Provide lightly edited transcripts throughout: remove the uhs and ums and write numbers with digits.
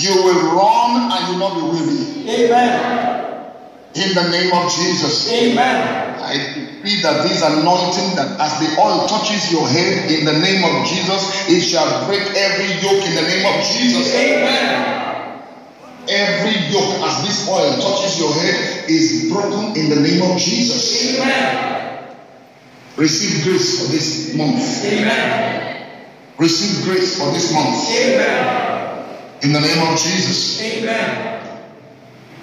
You will run and you will not be weary. Amen. In the name of Jesus. Amen. I repeat that this anointing, that as the oil touches your head, in the name of Jesus, it shall break every yoke in the name of Jesus. Amen. Every yoke, as this oil touches your head, is broken in the name of Jesus. Amen. Receive grace for this month. Amen. Receive grace for this month. Amen. In the name of Jesus. Amen.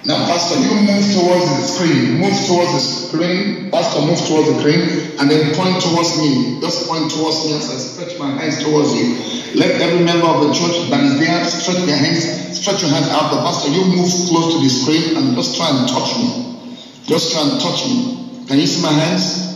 Now, Pastor, you move towards the screen. Move towards the screen. Pastor, move towards the screen. And then point towards me. Just point towards me as I stretch my hands towards you. Let every member of the church that is there stretch their hands. Stretch your hands out. The Pastor, you move close to the screen and just try and touch me. Just try and touch me. Can you see my hands?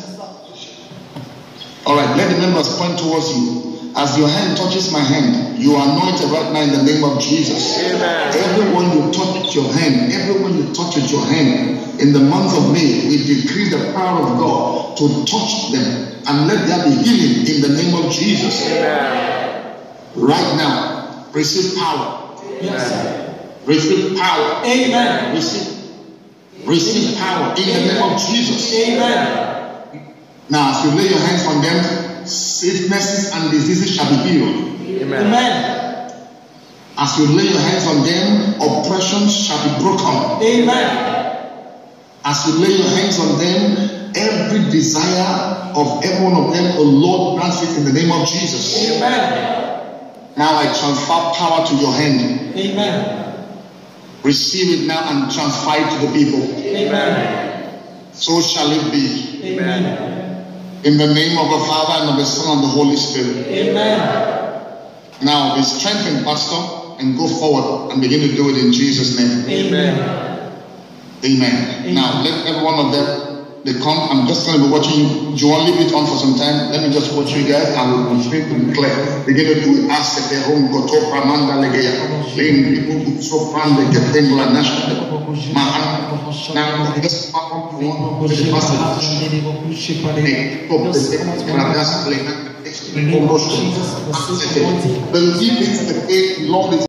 Alright, let the members point towards you. As your hand touches my hand, you are anointed right now in the name of Jesus. Amen. Everyone you touch with your hand, everyone you touch with your hand, in the month of May, we decree the power of God to touch them and let there be healing in the name of Jesus. Amen. Right now, receive power. Yes. Receive power. Amen. Receive power in the name of Jesus. Amen. Now, as you lay your hands on them, sicknesses and diseases shall be healed. Amen. Amen. As you lay your hands on them, oppressions shall be broken. Amen. As you lay your hands on them, every desire of every one of them, the Lord grants it in the name of Jesus. Amen. Now I transfer power to your hand. Amen. Receive it now and transfer it to the people. Amen. So shall it be. Amen. In the name of the Father and of the Son and the Holy Spirit. Amen. Now be strengthened, Pastor, and go forward and begin to do it in Jesus' name. Amen. Amen. Now let every one of them, they come. I'm just going to be watching you. Do you want to leave it on for some time? Let me just watch you guys. I will speak to be clear. Begin to do it. Ask if they're home. Go to Pramanda Legea. People to so fun they get things like national. Now just come to the pastor. Believe it's the faith, Lord is